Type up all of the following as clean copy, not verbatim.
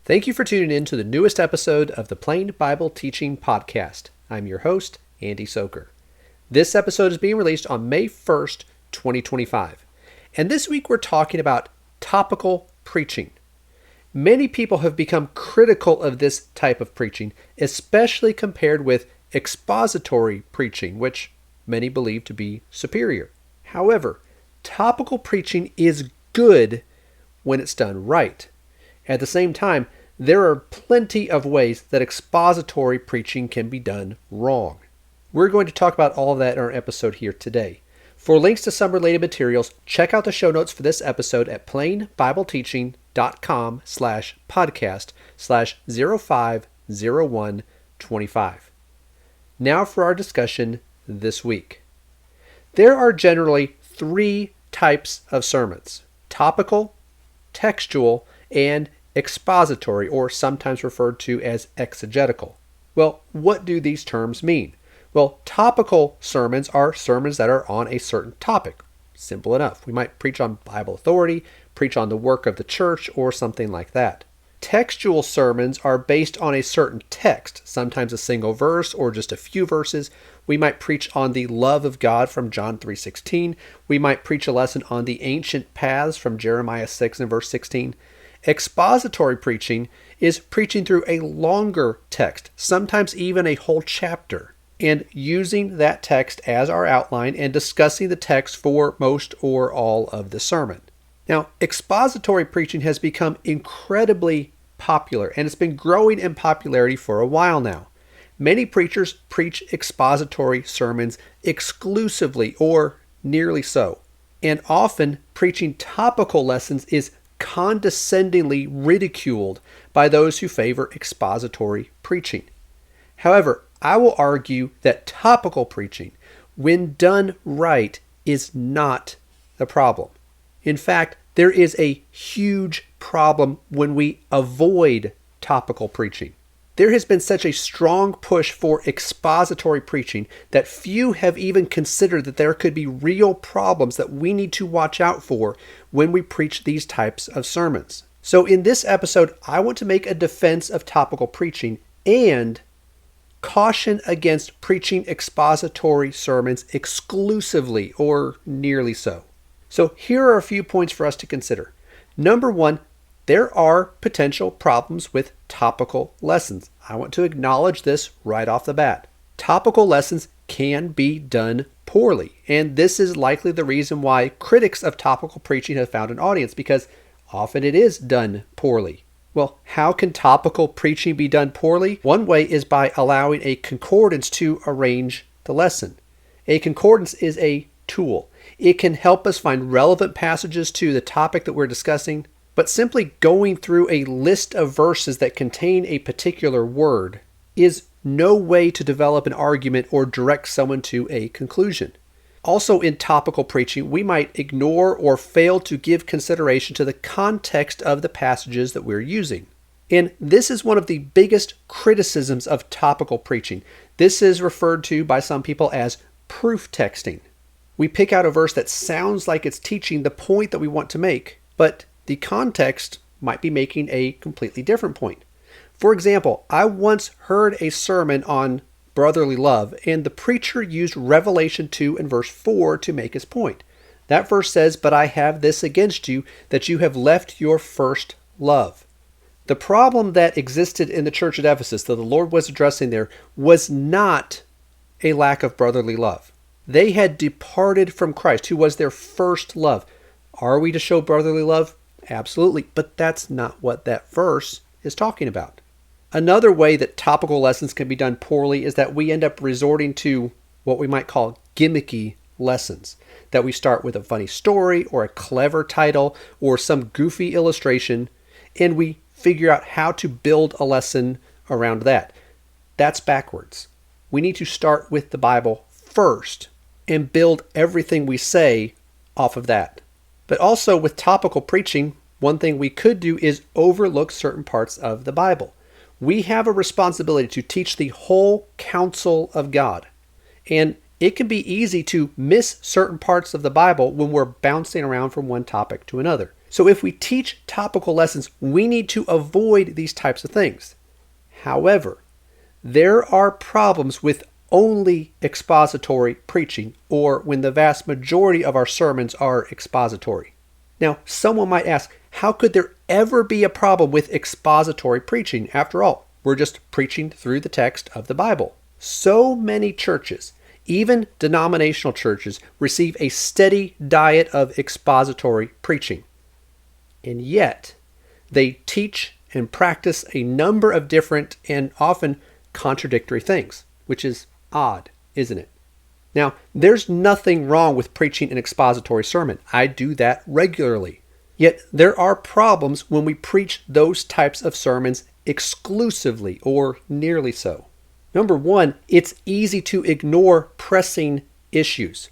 Thank you for tuning in to the newest episode of the Plain Bible Teaching Podcast. I'm your host, Andy Soker. This episode is being released on May 1st, 2025. And this week we're talking about topical preaching. Many people have become critical of this type of preaching, especially compared with expository preaching, which many believe to be superior. However, topical preaching is good when it's done right. At the same time, there are plenty of ways that expository preaching can be done wrong. We're going to talk about all of that in our episode here today. For links to some related materials, check out the show notes for this episode at plainbibleteaching.com/podcast/050125. Now for our discussion this week. There are generally three types of sermons: topical, textual, and expository, or sometimes referred to as exegetical. Well, what do these terms mean? Well, topical sermons are sermons that are on a certain topic. Simple enough. We might preach on Bible authority, preach on the work of the church, or something like that. Textual sermons are based on a certain text, sometimes a single verse or just a few verses. We might preach on the love of God from John 3:16. We might preach a lesson on the ancient paths from Jeremiah 6 and verse 16. Expository preaching is preaching through a longer text, sometimes even a whole chapter, and using that text as our outline and discussing the text for most or all of the sermon. Now, expository preaching has become incredibly popular, and it's been growing in popularity for a while now. Many preachers preach expository sermons exclusively or nearly so, and often preaching topical lessons is condescendingly ridiculed by those who favor expository preaching. However, I will argue that topical preaching, when done right, is not the problem. In fact, there is a huge problem when we avoid topical preaching. There has been such a strong push for expository preaching that few have even considered that there could be real problems that we need to watch out for when we preach these types of sermons. So in this episode, I want to make a defense of topical preaching and caution against preaching expository sermons exclusively or nearly so. So here are a few points for us to consider. Number one, there are potential problems with topical lessons. I want to acknowledge this right off the bat. Topical lessons can be done poorly, and this is likely the reason why critics of topical preaching have found an audience, because often it is done poorly. Well, how can topical preaching be done poorly? One way is by allowing a concordance to arrange the lesson. A concordance is a tool. It can help us find relevant passages to the topic that we're discussing, but simply going through a list of verses that contain a particular word is no way to develop an argument or direct someone to a conclusion. Also, in topical preaching, we might ignore or fail to give consideration to the context of the passages that we're using. And this is one of the biggest criticisms of topical preaching. This is referred to by some people as proof texting. We pick out a verse that sounds like it's teaching the point that we want to make, but the context might be making a completely different point. For example, I once heard a sermon on brotherly love, and the preacher used Revelation 2 and verse 4 to make his point. That verse says, "But I have this against you, that you have left your first love." The problem that existed in the church at Ephesus that the Lord was addressing there was not a lack of brotherly love. They had departed from Christ, who was their first love. Are we to show brotherly love? Absolutely, but that's not what that verse is talking about. Another way that topical lessons can be done poorly is that we end up resorting to what we might call gimmicky lessons. That we start with a funny story or a clever title or some goofy illustration, and we figure out how to build a lesson around that. That's backwards. We need to start with the Bible first and build everything we say off of that. But also with topical preaching, one thing we could do is overlook certain parts of the Bible. We have a responsibility to teach the whole counsel of God. And it can be easy to miss certain parts of the Bible when we're bouncing around from one topic to another. So if we teach topical lessons, we need to avoid these types of things. However, there are problems with only expository preaching, or when the vast majority of our sermons are expository. Now, someone might ask, how could there ever be a problem with expository preaching? After all, we're just preaching through the text of the Bible. So many churches, even denominational churches, receive a steady diet of expository preaching. And yet, they teach and practice a number of different and often contradictory things, which is odd, isn't it? Now, there's nothing wrong with preaching an expository sermon. I do that regularly. Yet, there are problems when we preach those types of sermons exclusively or nearly so. Number one, it's easy to ignore pressing issues.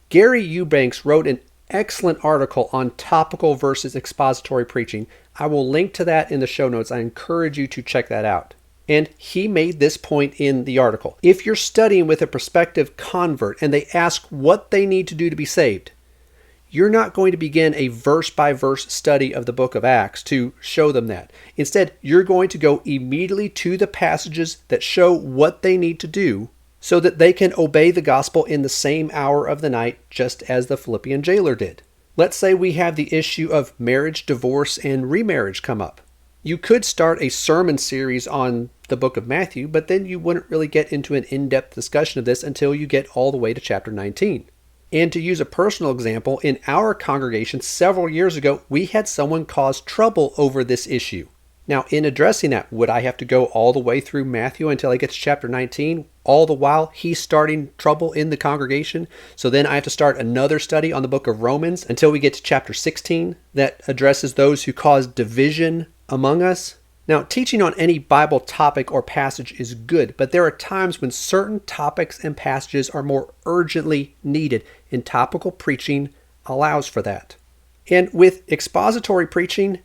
Gary Eubanks wrote an excellent article on topical versus expository preaching. I will link to that in the show notes. I encourage you to check that out. And he made this point in the article. If you're studying with a prospective convert and they ask what they need to do to be saved, you're not going to begin a verse-by-verse study of the book of Acts to show them that. Instead, you're going to go immediately to the passages that show what they need to do so that they can obey the gospel in the same hour of the night, just as the Philippian jailer did. Let's say we have the issue of marriage, divorce, and remarriage come up. You could start a sermon series on the book of Matthew, but then you wouldn't really get into an in-depth discussion of this until you get all the way to chapter 19. And to use a personal example, in our congregation several years ago, we had someone cause trouble over this issue. Now, in addressing that, would I have to go all the way through Matthew until I get to chapter 19, all the while he's starting trouble in the congregation? So then I have to start another study on the book of Romans until we get to chapter 16 that addresses those who cause division among us? Now, teaching on any Bible topic or passage is good, but there are times when certain topics and passages are more urgently needed, and topical preaching allows for that. And with expository preaching,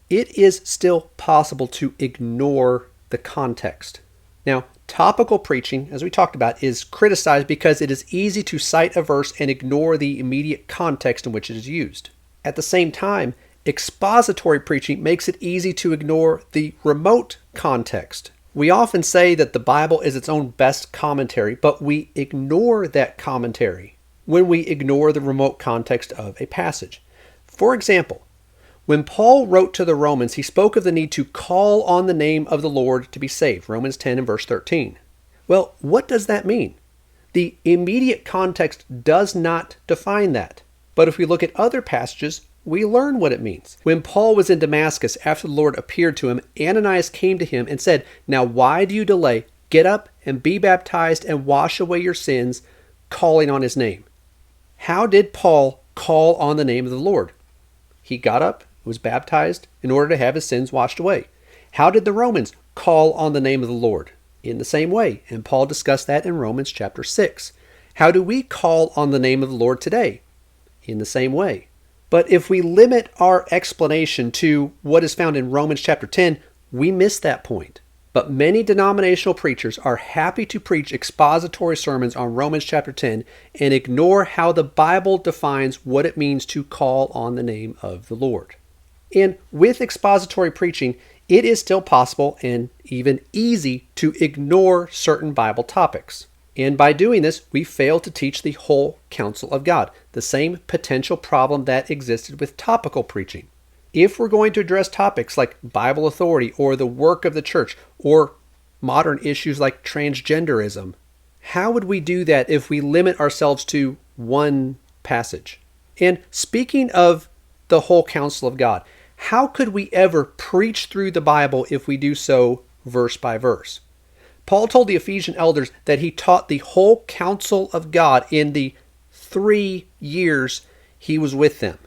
it is still possible to ignore the context. Now, topical preaching, as we talked about, is criticized because it is easy to cite a verse and ignore the immediate context in which it is used. At the same time, expository preaching makes it easy to ignore the remote context. We often say that the Bible is its own best commentary, but we ignore that commentary when we ignore the remote context of a passage. For example, when Paul wrote to the Romans, he spoke of the need to call on the name of the Lord to be saved, Romans 10 and verse 13. Well, what does that mean? The immediate context does not define that. But if we look at other passages, we learn what it means. When Paul was in Damascus after the Lord appeared to him, Ananias came to him and said, "Now why do you delay? Get up and be baptized and wash away your sins, calling on his name." How did Paul call on the name of the Lord? He got up, was baptized in order to have his sins washed away. How did the Romans call on the name of the Lord? In the same way, and Paul discussed that in Romans chapter 6. How do we call on the name of the Lord today? In the same way. But if we limit our explanation to what is found in Romans chapter 10, we miss that point. But many denominational preachers are happy to preach expository sermons on Romans chapter 10 and ignore how the Bible defines what it means to call on the name of the Lord. And with expository preaching, it is still possible and even easy to ignore certain Bible topics. And by doing this, we fail to teach the whole counsel of God, the same potential problem that existed with topical preaching. If we're going to address topics like Bible authority or the work of the church or modern issues like transgenderism, how would we do that if we limit ourselves to one passage? And speaking of the whole counsel of God, how could we ever preach through the Bible if we do so verse by verse? Paul told the Ephesian elders that he taught the whole counsel of God in the 3 years he was with them.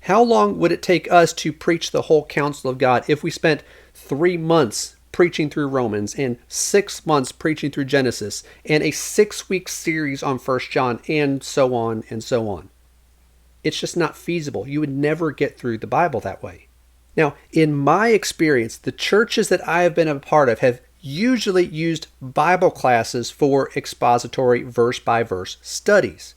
How long would it take us to preach the whole counsel of God if we spent 3 months preaching through Romans and 6 months preaching through Genesis and a 6-week series on 1 John and so on and so on? It's just not feasible. You would never get through the Bible that way. Now, in my experience, the churches that I have been a part of have usually used Bible classes for expository verse-by-verse studies.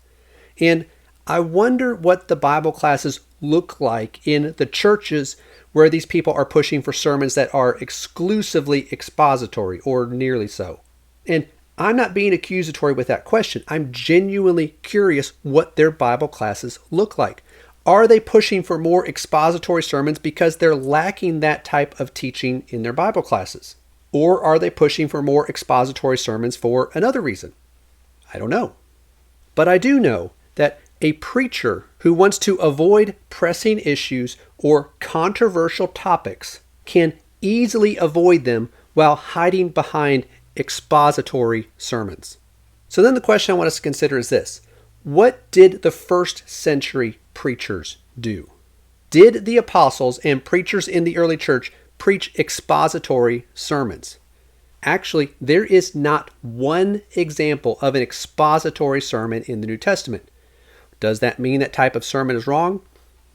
And I wonder what the Bible classes look like in the churches where these people are pushing for sermons that are exclusively expository or nearly so. And I'm not being accusatory with that question. I'm genuinely curious what their Bible classes look like. Are they pushing for more expository sermons because they're lacking that type of teaching in their Bible classes? Or are they pushing for more expository sermons for another reason? I don't know. But I do know that a preacher who wants to avoid pressing issues or controversial topics can easily avoid them while hiding behind expository sermons. So then the question I want us to consider is this: what did the first century preachers do? Did the apostles and preachers in the early church preach expository sermons? Actually, there is not one example of an expository sermon in the New Testament. Does that mean that type of sermon is wrong?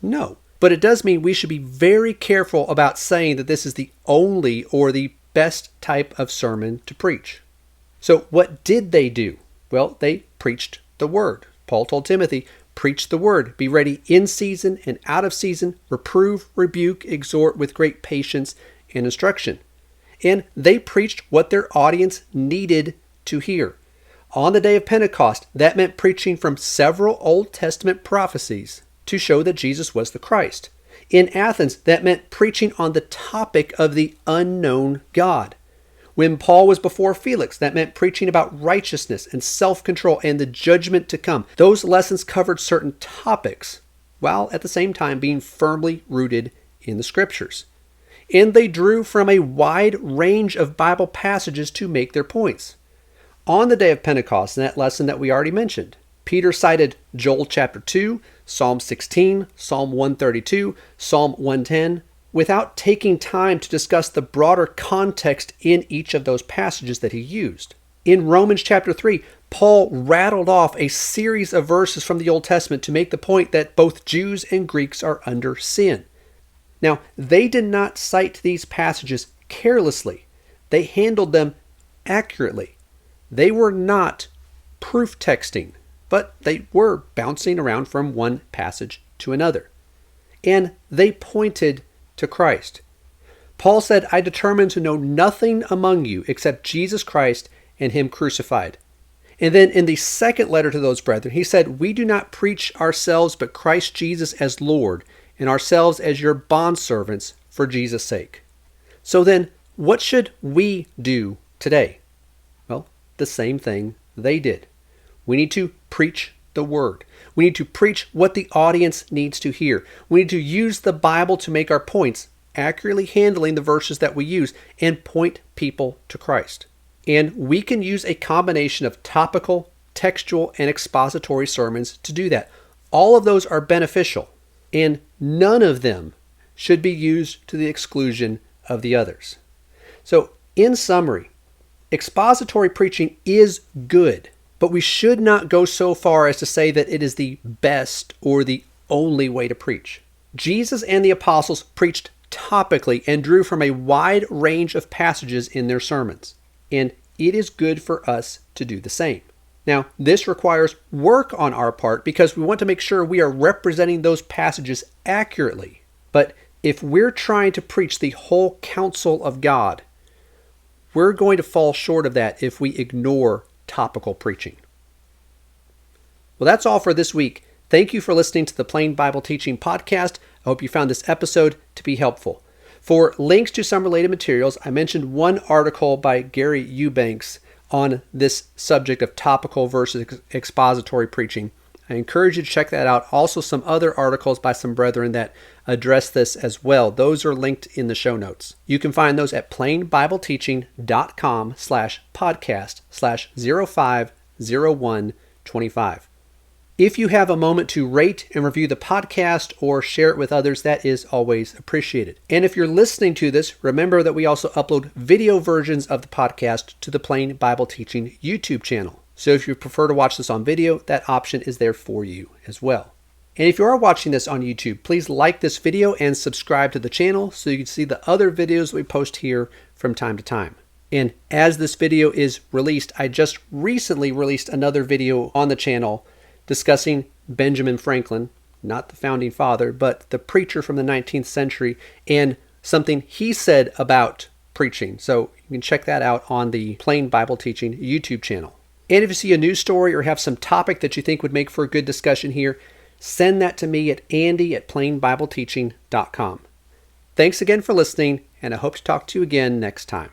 No. But it does mean we should be very careful about saying that this is the only or the best type of sermon to preach. So what did they do? Well, they preached the word. Paul told Timothy, preach the word, be ready in season and out of season, reprove, rebuke, exhort with great patience and instruction. And they preached what their audience needed to hear. On the day of Pentecost, that meant preaching from several Old Testament prophecies to show that Jesus was the Christ. In Athens, that meant preaching on the topic of the unknown God. When Paul was before Felix, that meant preaching about righteousness and self-control and the judgment to come. Those lessons covered certain topics, while at the same time being firmly rooted in the Scriptures. And they drew from a wide range of Bible passages to make their points. On the day of Pentecost, in that lesson that we already mentioned, Peter cited Joel chapter 2, Psalm 16, Psalm 132, Psalm 110, without taking time to discuss the broader context in each of those passages that he used. In Romans chapter 3, Paul rattled off a series of verses from the Old Testament to make the point that both Jews and Greeks are under sin. Now, they did not cite these passages carelessly. They handled them accurately. They were not proof texting, but they were bouncing around from one passage to another. And they pointed to Christ. Paul said, I determined to know nothing among you except Jesus Christ and Him crucified. And then in the second letter to those brethren, he said, we do not preach ourselves but Christ Jesus as Lord, and ourselves as your bondservants for Jesus' sake. So then, what should we do today? Well, the same thing they did. We need to preach the word. We need to preach what the audience needs to hear. We need to use the Bible to make our points, accurately handling the verses that we use, and point people to Christ. And we can use a combination of topical, textual, and expository sermons to do that. All of those are beneficial, and none of them should be used to the exclusion of the others. So, in summary, expository preaching is good, but we should not go so far as to say that it is the best or the only way to preach. Jesus and the apostles preached topically and drew from a wide range of passages in their sermons, and it is good for us to do the same. Now, this requires work on our part because we want to make sure we are representing those passages accurately. But if we're trying to preach the whole counsel of God, we're going to fall short of that if we ignore topical preaching. Well, that's all for this week. Thank you for listening to the Plain Bible Teaching Podcast. I hope you found this episode to be helpful. For links to some related materials, I mentioned one article by Gary Eubanks on this subject of topical versus expository preaching. I encourage you to check that out. Also, some other articles by some brethren that address this as well. Those are linked in the show notes. You can find those at plainbibleteaching.com/podcast/050125. If you have a moment to rate and review the podcast or share it with others, that is always appreciated. And if you're listening to this, remember that we also upload video versions of the podcast to the Plain Bible Teaching YouTube channel. So if you prefer to watch this on video, that option is there for you as well. And if you are watching this on YouTube, please like this video and subscribe to the channel so you can see the other videos we post here from time to time. And as this video is released, I just recently released another video on the channel discussing Benjamin Franklin, not the founding father, but the preacher from the 19th century, and something he said about preaching. So you can check that out on the Plain Bible Teaching YouTube channel. And if you see a news story or have some topic that you think would make for a good discussion here, send that to me at andy@plainbibleteaching.com. Thanks again for listening, and I hope to talk to you again next time.